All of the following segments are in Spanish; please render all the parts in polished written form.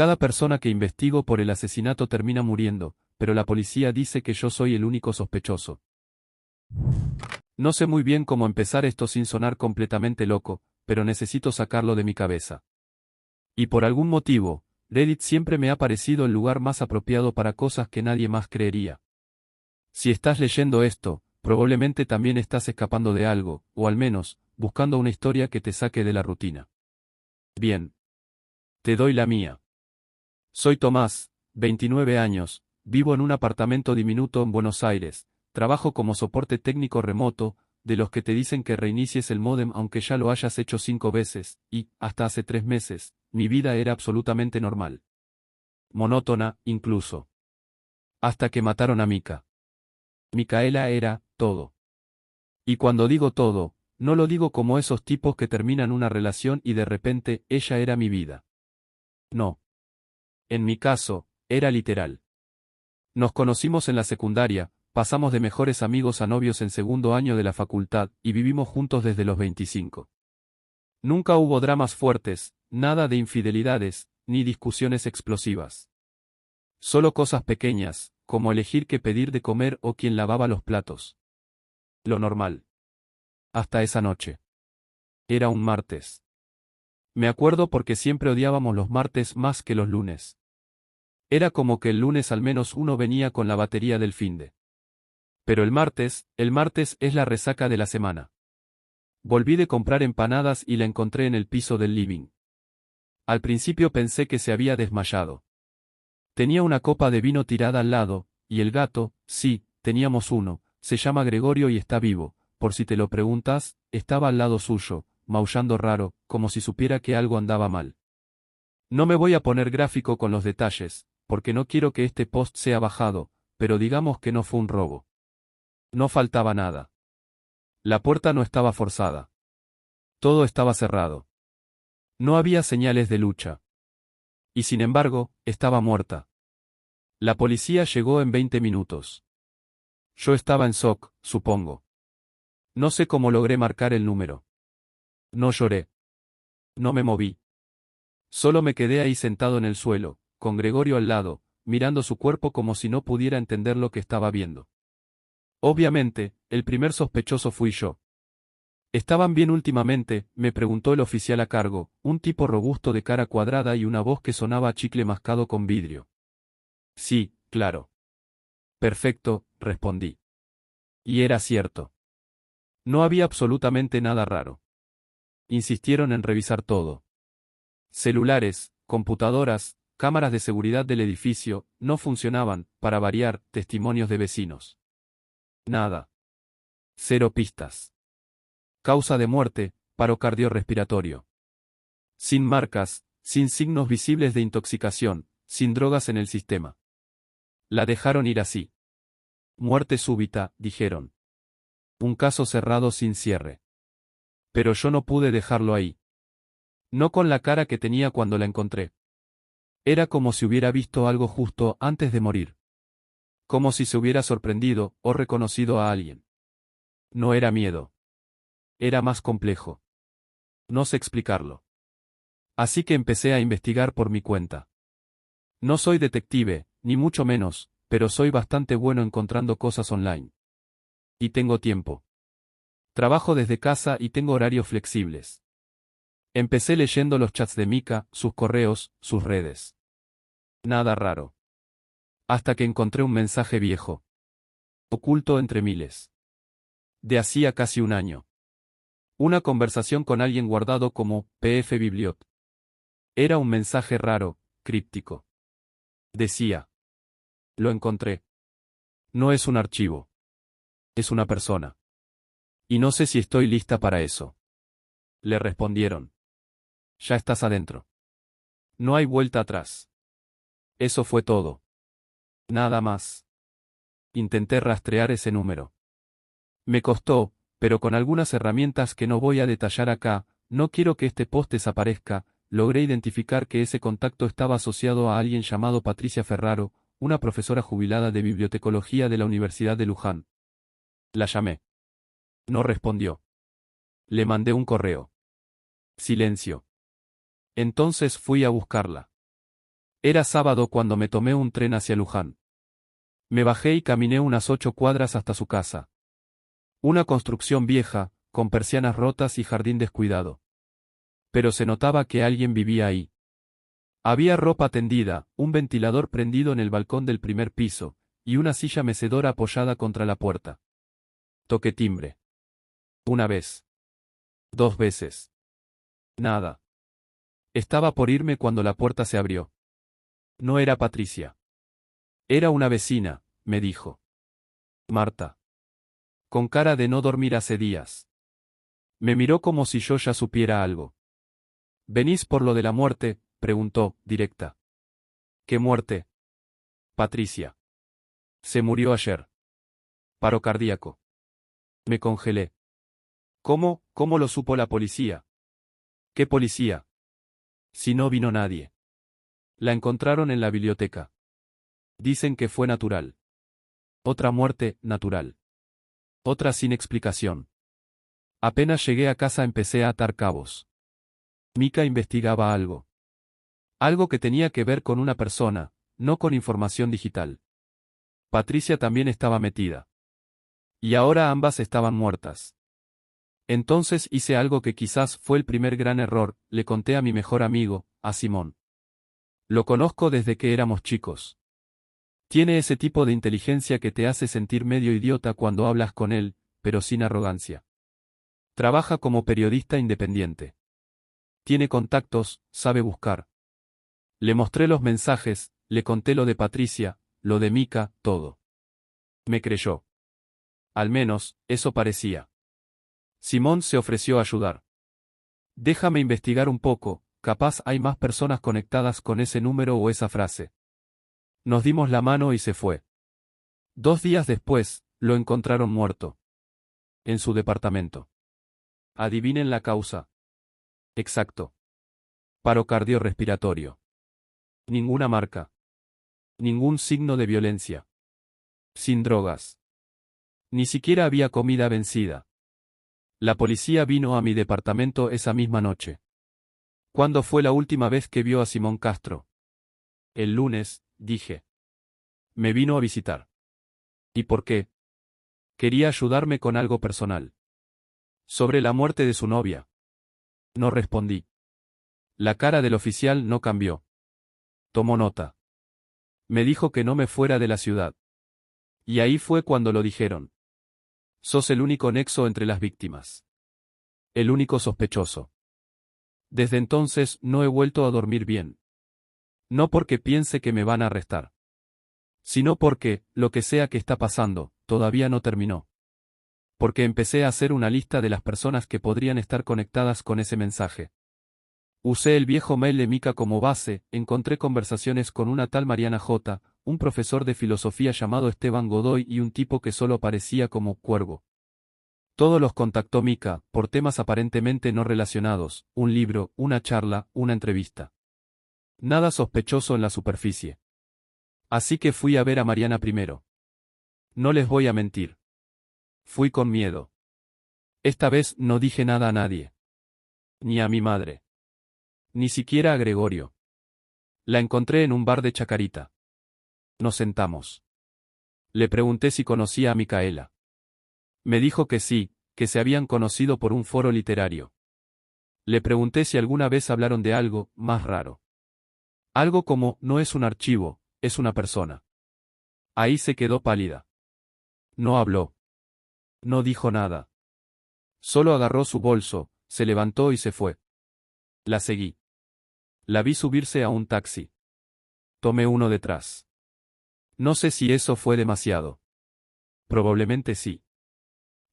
Cada persona que investigo por el asesinato termina muriendo, pero la policía dice que yo soy el único sospechoso. No sé muy bien cómo empezar esto sin sonar completamente loco, pero necesito sacarlo de mi cabeza. Y por algún motivo, Reddit siempre me ha parecido el lugar más apropiado para cosas que nadie más creería. Si estás leyendo esto, probablemente también estás escapando de algo, o al menos, buscando una historia que te saque de la rutina. Bien. Te doy la mía. Soy Tomás, 29 años, vivo en un apartamento diminuto en Buenos Aires, trabajo como soporte técnico remoto, de los que te dicen que reinicies el módem aunque ya lo hayas hecho 5 veces, y, hasta hace 3 meses, mi vida era absolutamente normal. Monótona, incluso. Hasta que mataron a Mika. Micaela era todo. Y cuando digo todo, no lo digo como esos tipos que terminan una relación y de repente, ella era mi vida. No. En mi caso, era literal. Nos conocimos en la secundaria, pasamos de mejores amigos a novios en segundo año de la facultad, y vivimos juntos desde los 25. Nunca hubo dramas fuertes, nada de infidelidades, ni discusiones explosivas. Solo cosas pequeñas, como elegir qué pedir de comer o quién lavaba los platos. Lo normal. Hasta esa noche. Era un martes. Me acuerdo porque siempre odiábamos los martes más que los lunes. Era como que el lunes al menos uno venía con la batería del finde. Pero el martes es la resaca de la semana. Volví de comprar empanadas y la encontré en el piso del living. Al principio pensé que se había desmayado. Tenía una copa de vino tirada al lado, y el gato, sí, teníamos uno, se llama Gregorio y está vivo, por si te lo preguntas, estaba al lado suyo, maullando raro, como si supiera que algo andaba mal. No me voy a poner gráfico con los detalles, porque no quiero que este post sea bajado, pero digamos que no fue un robo. No faltaba nada. La puerta no estaba forzada. Todo estaba cerrado. No había señales de lucha. Y sin embargo, estaba muerta. La policía llegó en 20 minutos. Yo estaba en shock, supongo. No sé cómo logré marcar el número. No lloré. No me moví. Solo me quedé ahí sentado en el suelo, con Gregorio al lado, mirando su cuerpo como si no pudiera entender lo que estaba viendo. Obviamente, el primer sospechoso fui yo. ¿Estaban bien últimamente?, me preguntó el oficial a cargo, un tipo robusto de cara cuadrada y una voz que sonaba a chicle mascado con vidrio. Sí, claro. Perfecto, respondí. Y era cierto. No había absolutamente nada raro. Insistieron en revisar todo. Celulares, computadoras, cámaras de seguridad del edificio, no funcionaban, para variar, testimonios de vecinos. Nada. Cero pistas. Causa de muerte, paro cardiorrespiratorio. Sin marcas, sin signos visibles de intoxicación, sin drogas en el sistema. La dejaron ir así. Muerte súbita, dijeron. Un caso cerrado sin cierre. Pero yo no pude dejarlo ahí. No con la cara que tenía cuando la encontré. Era como si hubiera visto algo justo antes de morir. Como si se hubiera sorprendido o reconocido a alguien. No era miedo. Era más complejo. No sé explicarlo. Así que empecé a investigar por mi cuenta. No soy detective, ni mucho menos, pero soy bastante bueno encontrando cosas online. Y tengo tiempo. Trabajo desde casa y tengo horarios flexibles. Empecé leyendo los chats de Mika, sus correos, sus redes. Nada raro. Hasta que encontré un mensaje viejo. Oculto entre miles. De hacía casi un año. Una conversación con alguien guardado como PF Bibliot. Era un mensaje raro, críptico. Decía. Lo encontré. No es un archivo. Es una persona. Y no sé si estoy lista para eso. Le respondieron. Ya estás adentro. No hay vuelta atrás. Eso fue todo. Nada más. Intenté rastrear ese número. Me costó, pero con algunas herramientas que no voy a detallar acá, no quiero que este post desaparezca, logré identificar que ese contacto estaba asociado a alguien llamado Patricia Ferraro, una profesora jubilada de bibliotecología de la Universidad de Luján. La llamé. No respondió. Le mandé un correo. Silencio. Entonces fui a buscarla. Era sábado cuando me tomé un tren hacia Luján. Me bajé y caminé unas 8 cuadras hasta su casa. Una construcción vieja, con persianas rotas y jardín descuidado. Pero se notaba que alguien vivía ahí. Había ropa tendida, un ventilador prendido en el balcón del primer piso, y una silla mecedora apoyada contra la puerta. Toqué timbre. Una vez. 2 veces. Nada. Estaba por irme cuando la puerta se abrió. No era Patricia. Era una vecina, me dijo. Marta. Con cara de no dormir hace días. Me miró como si yo ya supiera algo. ¿Venís por lo de la muerte?, preguntó, directa. ¿Qué muerte? Patricia. Se murió ayer. Paro cardíaco. Me congelé. ¿Cómo? ¿Cómo lo supo la policía? ¿Qué policía? Si no vino nadie. La encontraron en la biblioteca. Dicen que fue natural. Otra muerte, natural. Otra sin explicación. Apenas llegué a casa empecé a atar cabos. Mika investigaba algo. Algo que tenía que ver con una persona, no con información digital. Patricia también estaba metida. Y ahora ambas estaban muertas. Entonces hice algo que quizás fue el primer gran error, le conté a mi mejor amigo, a Simón. Lo conozco desde que éramos chicos. Tiene ese tipo de inteligencia que te hace sentir medio idiota cuando hablas con él, pero sin arrogancia. Trabaja como periodista independiente. Tiene contactos, sabe buscar. Le mostré los mensajes, le conté lo de Patricia, lo de Mika, todo. Me creyó. Al menos, eso parecía. Simón se ofreció a ayudar. Déjame investigar un poco, capaz hay más personas conectadas con ese número o esa frase. Nos dimos la mano y se fue. 2 días después, lo encontraron muerto. En su departamento. Adivinen la causa. Exacto. Paro cardiorrespiratorio. Ninguna marca. Ningún signo de violencia. Sin drogas. Ni siquiera había comida vencida. La policía vino a mi departamento esa misma noche. ¿Cuándo fue la última vez que vio a Simón Castro? El lunes, dije. Me vino a visitar. ¿Y por qué? Quería ayudarme con algo personal. Sobre la muerte de su novia. No respondí. La cara del oficial no cambió. Tomó nota. Me dijo que no me fuera de la ciudad. Y ahí fue cuando lo dijeron. Sos el único nexo entre las víctimas. El único sospechoso. Desde entonces no he vuelto a dormir bien. No porque piense que me van a arrestar. Sino porque, lo que sea que está pasando, todavía no terminó. Porque empecé a hacer una lista de las personas que podrían estar conectadas con ese mensaje. Usé el viejo mail de Mika como base, encontré conversaciones con una tal Mariana J., un profesor de filosofía llamado Esteban Godoy y un tipo que solo aparecía como Cuervo. Todos los contactó Mika, por temas aparentemente no relacionados, un libro, una charla, una entrevista. Nada sospechoso en la superficie. Así que fui a ver a Mariana primero. No les voy a mentir. Fui con miedo. Esta vez no dije nada a nadie. Ni a mi madre. Ni siquiera a Gregorio. La encontré en un bar de Chacarita. Nos sentamos. Le pregunté si conocía a Micaela. Me dijo que sí, que se habían conocido por un foro literario. Le pregunté si alguna vez hablaron de algo más raro. Algo como, no es un archivo, es una persona. Ahí se quedó pálida. No habló. No dijo nada. Solo agarró su bolso, se levantó y se fue. La seguí. La vi subirse a un taxi. Tomé uno detrás. No sé si eso fue demasiado. Probablemente sí.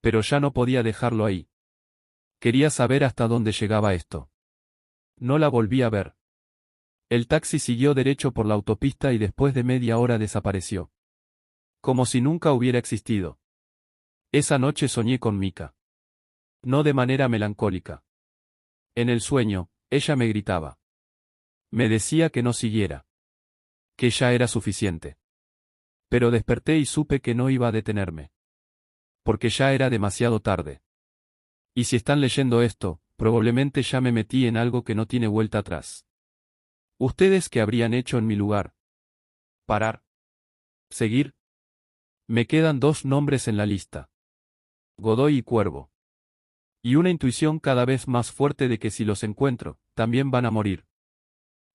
Pero ya no podía dejarlo ahí. Quería saber hasta dónde llegaba esto. No la volví a ver. El taxi siguió derecho por la autopista y después de media hora desapareció. Como si nunca hubiera existido. Esa noche soñé con Mika. No de manera melancólica. En el sueño, ella me gritaba. Me decía que no siguiera. Que ya era suficiente. Pero desperté y supe que no iba a detenerme. Porque ya era demasiado tarde. Y si están leyendo esto, probablemente ya me metí en algo que no tiene vuelta atrás. ¿Ustedes qué habrían hecho en mi lugar? ¿Parar? ¿Seguir? Me quedan dos nombres en la lista. Godoy y Cuervo. Y una intuición cada vez más fuerte de que si los encuentro, también van a morir.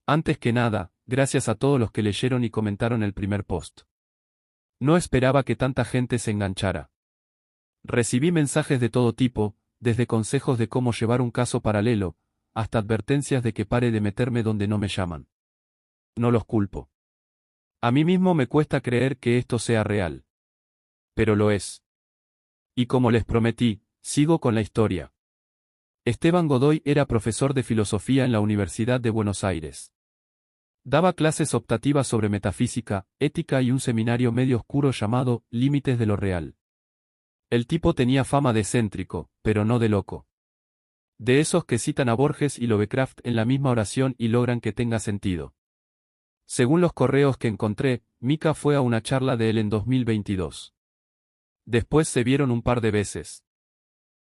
Antes que nada, gracias a todos los que leyeron y comentaron el primer post. No esperaba que tanta gente se enganchara. Recibí mensajes de todo tipo, desde consejos de cómo llevar un caso paralelo, hasta advertencias de que pare de meterme donde no me llaman. No los culpo. A mí mismo me cuesta creer que esto sea real. Pero lo es. Y como les prometí, sigo con la historia. Esteban Godoy era profesor de filosofía en la Universidad de Buenos Aires. Daba clases optativas sobre metafísica, ética y un seminario medio oscuro llamado Límites de lo Real. El tipo tenía fama de excéntrico, pero no de loco. De esos que citan a Borges y Lovecraft en la misma oración y logran que tenga sentido. Según los correos que encontré, Mika fue a una charla de él en 2022. Después se vieron un par de veces.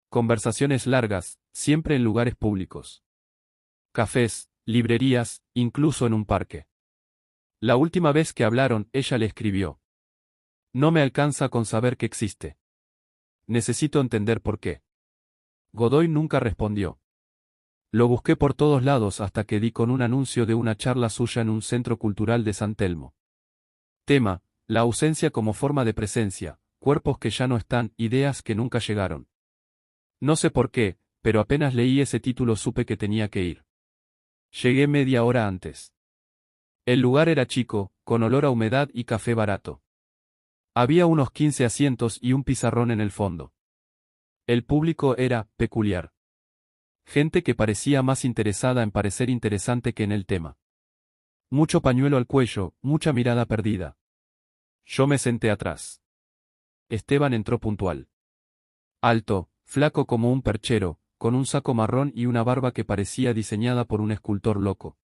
Conversaciones largas, siempre en lugares públicos. Cafés, librerías, incluso en un parque. La última vez que hablaron, ella le escribió: "No me alcanza con saber que existe. Necesito entender por qué". Godoy nunca respondió. Lo busqué por todos lados hasta que di con un anuncio de una charla suya en un centro cultural de San Telmo. Tema: la ausencia como forma de presencia, cuerpos que ya no están, ideas que nunca llegaron. No sé por qué, pero apenas leí ese título supe que tenía que ir. Llegué media hora antes. El lugar era chico, con olor a humedad y café barato. Había unos 15 asientos y un pizarrón en el fondo. El público era peculiar. Gente que parecía más interesada en parecer interesante que en el tema. Mucho pañuelo al cuello, mucha mirada perdida. Yo me senté atrás. Esteban entró puntual. Alto, flaco como un perchero, con un saco marrón y una barba que parecía diseñada por un escultor loco.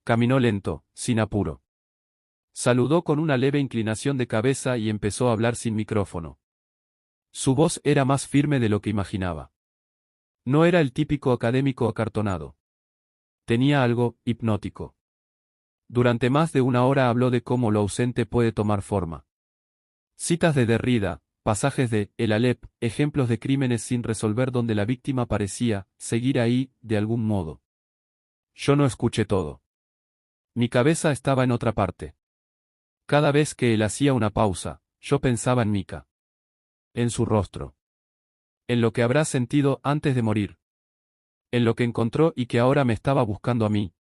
Caminó lento, sin apuro. Saludó con una leve inclinación de cabeza y empezó a hablar sin micrófono. Su voz era más firme de lo que imaginaba. No era el típico académico acartonado. Tenía algo hipnótico. Durante más de una hora habló de cómo lo ausente puede tomar forma. Citas de Derrida, pasajes de El Alep, ejemplos de crímenes sin resolver donde la víctima parecía seguir ahí, de algún modo. Yo no escuché todo. Mi cabeza estaba en otra parte. Cada vez que él hacía una pausa, yo pensaba en Mika. En su rostro. En lo que habrá sentido antes de morir. En lo que encontró y que ahora me estaba buscando a mí.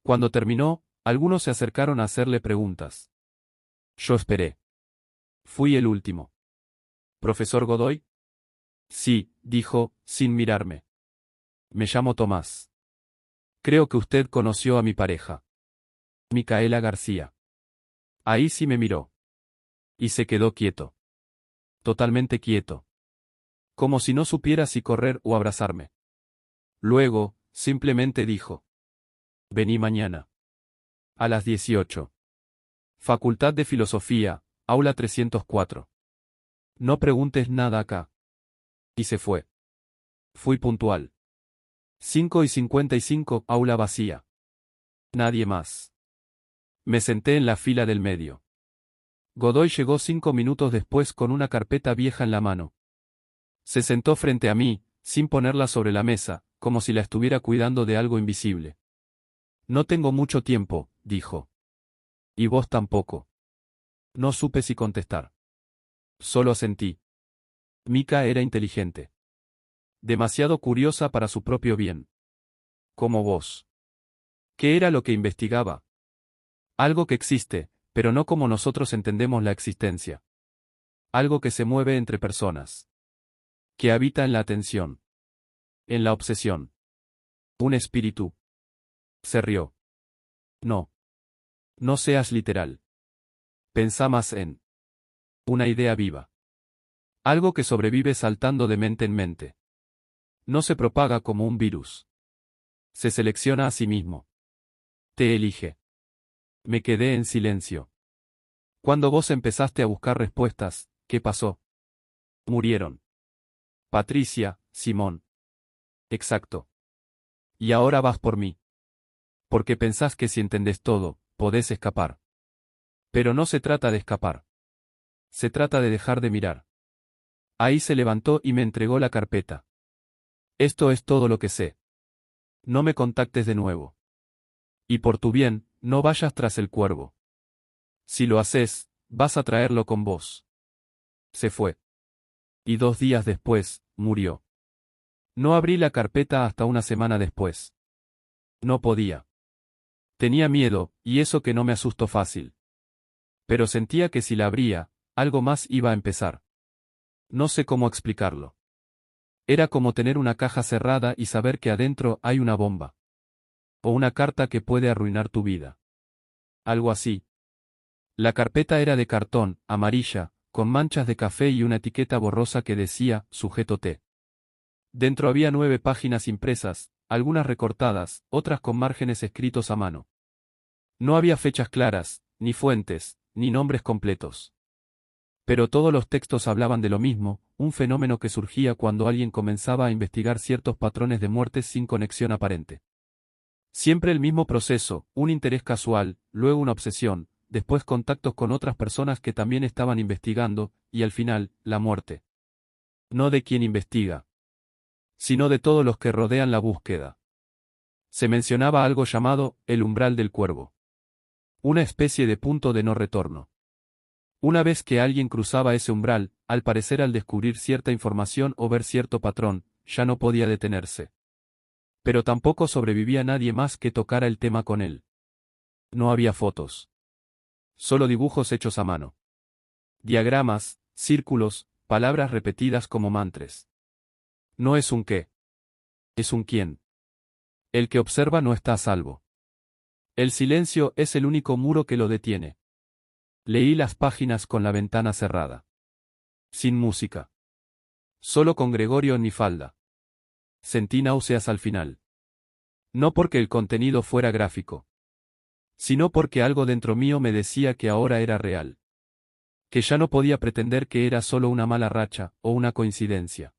Cuando terminó, algunos se acercaron a hacerle preguntas. Yo esperé. Fui el último. ¿Profesor Godoy? Sí, dijo, sin mirarme. Me llamo Tomás. Creo que usted conoció a mi pareja. Micaela García. Ahí sí me miró. Y se quedó quieto. Totalmente quieto. Como si no supiera si correr o abrazarme. Luego, simplemente dijo: "Vení mañana. A las 18. Facultad de Filosofía, aula 304. No preguntes nada acá". Y se fue. Fui puntual. 5:55, aula vacía. Nadie más. Me senté en la fila del medio. Godoy llegó 5 minutos después con una carpeta vieja en la mano. Se sentó frente a mí, sin ponerla sobre la mesa, como si la estuviera cuidando de algo invisible. No tengo mucho tiempo, dijo. Y vos tampoco. No supe si contestar. Solo asentí. Mika era inteligente. Demasiado curiosa para su propio bien. Como vos. ¿Qué era lo que investigaba? Algo que existe, pero no como nosotros entendemos la existencia. Algo que se mueve entre personas. Que habita en la atención. En la obsesión. Un espíritu. Se rió. No. No seas literal. Pensá más en una idea viva. Algo que sobrevive saltando de mente en mente. No se propaga como un virus. Se selecciona a sí mismo. Te elige. Me quedé en silencio. Cuando vos empezaste a buscar respuestas, ¿qué pasó? Murieron. Patricia, Simón. Exacto. Y ahora vas por mí. Porque pensás que si entendés todo, podés escapar. Pero no se trata de escapar. Se trata de dejar de mirar. Ahí se levantó y me entregó la carpeta. Esto es todo lo que sé. No me contactes de nuevo. Y por tu bien, no vayas tras el cuervo. Si lo haces, vas a traerlo con vos. Se fue. Y 2 días después, murió. No abrí la carpeta hasta una semana después. No podía. Tenía miedo, y eso que no me asustó fácil. Pero sentía que si la abría, algo más iba a empezar. No sé cómo explicarlo. Era como tener una caja cerrada y saber que adentro hay una bomba. O una carta que puede arruinar tu vida. Algo así. La carpeta era de cartón, amarilla, con manchas de café y una etiqueta borrosa que decía, sujeto T. Dentro había 9 páginas impresas, algunas recortadas, otras con márgenes escritos a mano. No había fechas claras, ni fuentes, ni nombres completos. Pero todos los textos hablaban de lo mismo, un fenómeno que surgía cuando alguien comenzaba a investigar ciertos patrones de muertes sin conexión aparente. Siempre el mismo proceso, un interés casual, luego una obsesión, después contactos con otras personas que también estaban investigando, y al final, la muerte. No de quien investiga, sino de todos los que rodean la búsqueda. Se mencionaba algo llamado el umbral del cuervo. Una especie de punto de no retorno. Una vez que alguien cruzaba ese umbral, al parecer al descubrir cierta información o ver cierto patrón, ya no podía detenerse. Pero tampoco sobrevivía nadie más que tocara el tema con él. No había fotos. Solo dibujos hechos a mano. Diagramas, círculos, palabras repetidas como mantras. No es un qué. Es un quién. El que observa no está a salvo. El silencio es el único muro que lo detiene. Leí las páginas con la ventana cerrada. Sin música. Solo con Gregorio en mi falda. Sentí náuseas al final. No porque el contenido fuera gráfico, sino porque algo dentro mío me decía que ahora era real. Que ya no podía pretender que era solo una mala racha, o una coincidencia.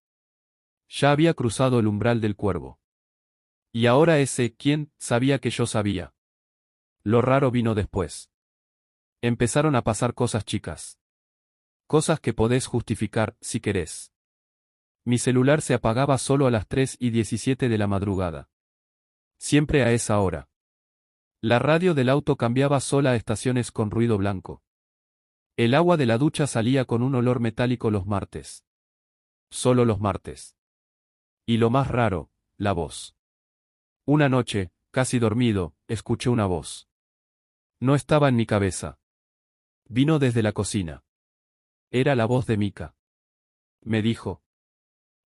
Ya había cruzado el umbral del cuervo. Y ahora ese, ¿quién?, sabía que yo sabía. Lo raro vino después. Empezaron a pasar cosas chicas. Cosas que podés justificar, si querés. Mi celular se apagaba solo a las 3:17 de la madrugada. Siempre a esa hora. La radio del auto cambiaba sola a estaciones con ruido blanco. El agua de la ducha salía con un olor metálico los martes. Solo los martes. Y lo más raro, la voz. Una noche, casi dormido, escuché una voz. No estaba en mi cabeza. Vino desde la cocina. Era la voz de Mika. Me dijo: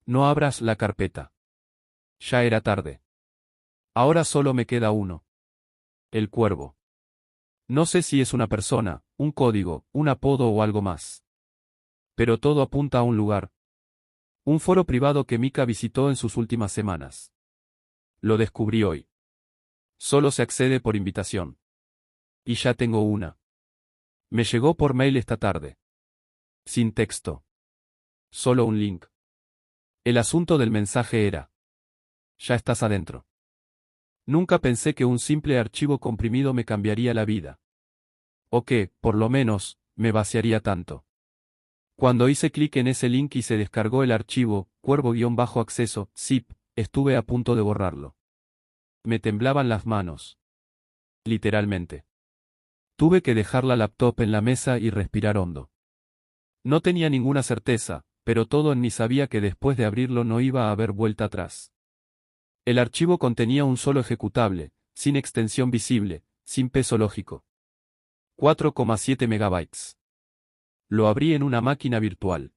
no abras la carpeta. Ya era tarde. Ahora solo me queda uno. El cuervo. No sé si es una persona, un código, un apodo o algo más. Pero todo apunta a un lugar. Un foro privado que Mika visitó en sus últimas semanas. Lo descubrí hoy. Solo se accede por invitación. Y ya tengo una. Me llegó por mail esta tarde. Sin texto. Solo un link. El asunto del mensaje era: ya estás adentro. Nunca pensé que un simple archivo comprimido me cambiaría la vida. O que, por lo menos, me vaciaría tanto. Cuando hice clic en ese link y se descargó el archivo, cuervo-acceso, zip, estuve a punto de borrarlo. Me temblaban las manos. Literalmente. Tuve que dejar la laptop en la mesa y respirar hondo. No tenía ninguna certeza, pero todo en mí sabía que después de abrirlo no iba a haber vuelta atrás. El archivo contenía un solo ejecutable, sin extensión visible, sin peso lógico. 4,7 megabytes. Lo abrí en una máquina virtual.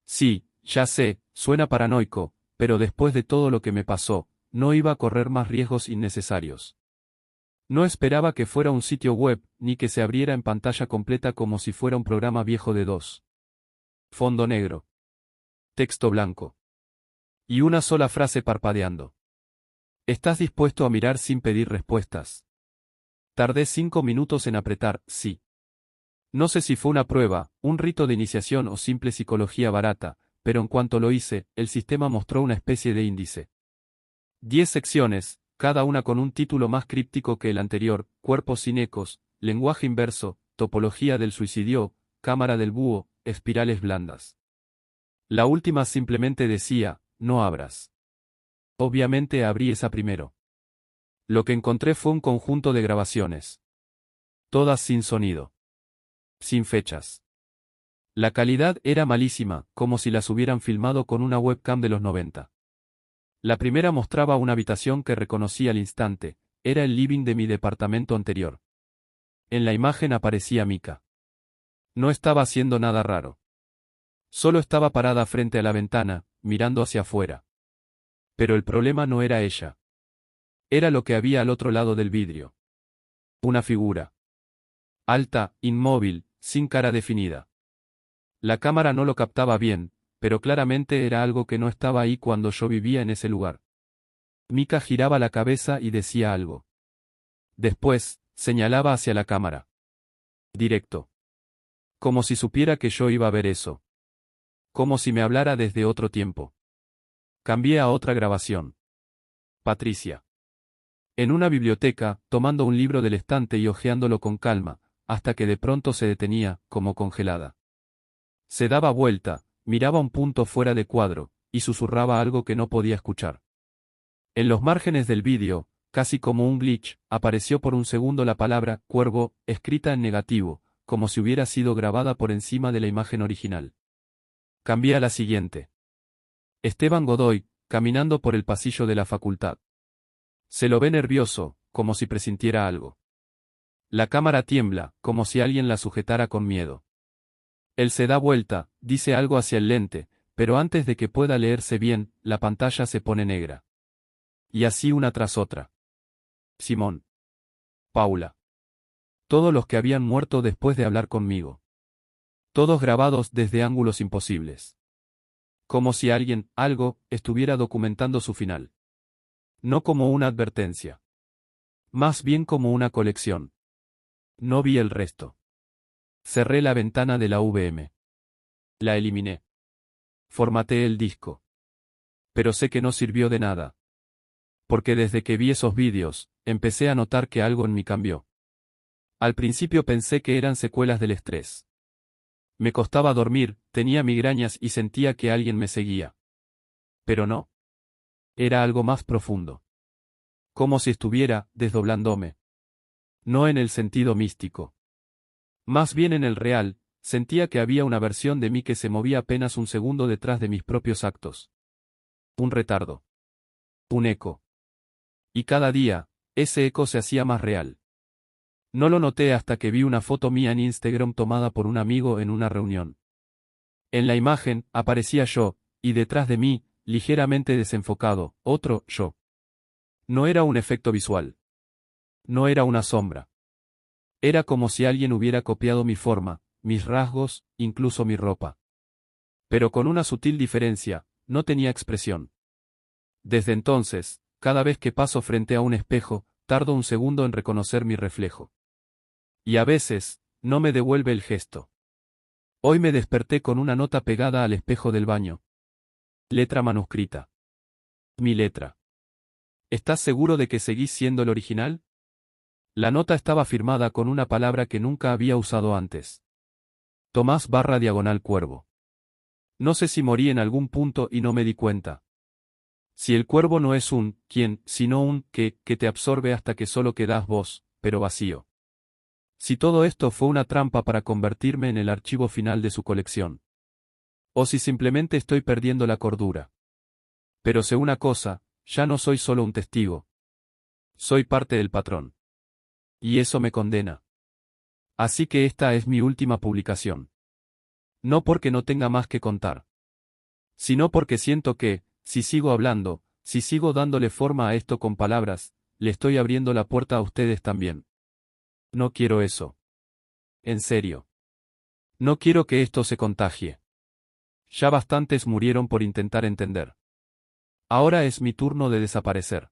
Sí, ya sé, suena paranoico, pero después de todo lo que me pasó, no iba a correr más riesgos innecesarios. No esperaba que fuera un sitio web, ni que se abriera en pantalla completa como si fuera un programa viejo de DOS. Fondo negro. Texto blanco. Y una sola frase parpadeando. ¿Estás dispuesto a mirar sin pedir respuestas? Tardé 5 minutos en apretar sí. No sé si fue una prueba, un rito de iniciación o simple psicología barata, pero en cuanto lo hice, el sistema mostró una especie de índice. 10 secciones, cada una con un título más críptico que el anterior: Cuerpos sin ecos, Lenguaje inverso, Topología del suicidio, Cámara del búho, Espirales blandas. La última simplemente decía: no abras. Obviamente abrí esa primero. Lo que encontré fue un conjunto de grabaciones. Todas sin sonido. Sin fechas. La calidad era malísima, como si las hubieran filmado con una webcam de los 90. La primera mostraba una habitación que reconocí al instante: era el living de mi departamento anterior. En la imagen aparecía Mika. No estaba haciendo nada raro. Solo estaba parada frente a la ventana, mirando hacia afuera. Pero el problema no era ella. Era lo que había al otro lado del vidrio. Una figura. Alta, inmóvil, sin cara definida. La cámara no lo captaba bien, pero claramente era algo que no estaba ahí cuando yo vivía en ese lugar. Mika giraba la cabeza y decía algo. Después, señalaba hacia la cámara. Directo. Como si supiera que yo iba a ver eso. Como si me hablara desde otro tiempo. Cambié a otra grabación. Patricia. En una biblioteca, tomando un libro del estante y hojeándolo con calma, hasta que de pronto se detenía, como congelada. Se daba vuelta, miraba un punto fuera de cuadro, y susurraba algo que no podía escuchar. En los márgenes del vídeo, casi como un glitch, apareció por un segundo la palabra «cuervo», escrita en negativo, como si hubiera sido grabada por encima de la imagen original. Cambié a la siguiente. Esteban Godoy, caminando por el pasillo de la facultad. Se lo ve nervioso, como si presintiera algo. La cámara tiembla, como si alguien la sujetara con miedo. Él se da vuelta, dice algo hacia el lente, pero antes de que pueda leerse bien, la pantalla se pone negra. Y así una tras otra. Simón. Paula. Todos los que habían muerto después de hablar conmigo. Todos grabados desde ángulos imposibles. Como si alguien, algo, estuviera documentando su final. No como una advertencia. Más bien como una colección. No vi el resto. Cerré la ventana de la VM. La eliminé. Formateé el disco. Pero sé que no sirvió de nada. Porque desde que vi esos vídeos, empecé a notar que algo en mí cambió. Al principio pensé que eran secuelas del estrés. Me costaba dormir, tenía migrañas y sentía que alguien me seguía. Pero no. Era algo más profundo. Como si estuviera desdoblándome. No en el sentido místico. Más bien en el real, sentía que había una versión de mí que se movía apenas un segundo detrás de mis propios actos. Un retardo. Un eco. Y cada día, ese eco se hacía más real. No lo noté hasta que vi una foto mía en Instagram tomada por un amigo en una reunión. En la imagen, aparecía yo, y detrás de mí, ligeramente desenfocado, otro yo. No era un efecto visual. No era una sombra. Era como si alguien hubiera copiado mi forma, mis rasgos, incluso mi ropa. Pero con una sutil diferencia, no tenía expresión. Desde entonces, cada vez que paso frente a un espejo, tardo un segundo en reconocer mi reflejo. Y a veces, no me devuelve el gesto. Hoy me desperté con una nota pegada al espejo del baño. Letra manuscrita. Mi letra. ¿Estás seguro de que seguís siendo el original? La nota estaba firmada con una palabra que nunca había usado antes. Tomás_Cuervo. No sé si morí en algún punto y no me di cuenta. Si el cuervo no es un quién, sino un que te absorbe hasta que solo quedás vos, pero vacío. Si todo esto fue una trampa para convertirme en el archivo final de su colección. O si simplemente estoy perdiendo la cordura. Pero sé una cosa, ya no soy solo un testigo. Soy parte del patrón. Y eso me condena. Así que esta es mi última publicación. No porque no tenga más que contar. Sino porque siento que, si sigo hablando, si sigo dándole forma a esto con palabras, le estoy abriendo la puerta a ustedes también. No quiero eso. En serio. No quiero que esto se contagie. Ya bastantes murieron por intentar entender. Ahora es mi turno de desaparecer.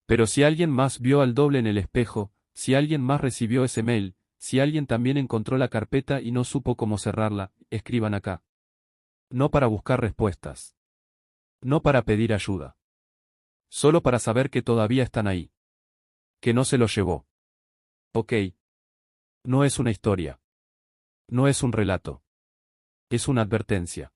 Pero si alguien más vio al doble en el espejo, si alguien más recibió ese mail, si alguien también encontró la carpeta y no supo cómo cerrarla, escriban acá. No para buscar respuestas. No para pedir ayuda. Solo para saber que todavía están ahí. Que no se los llevó. Ok. No es una historia. No es un relato. Es una advertencia.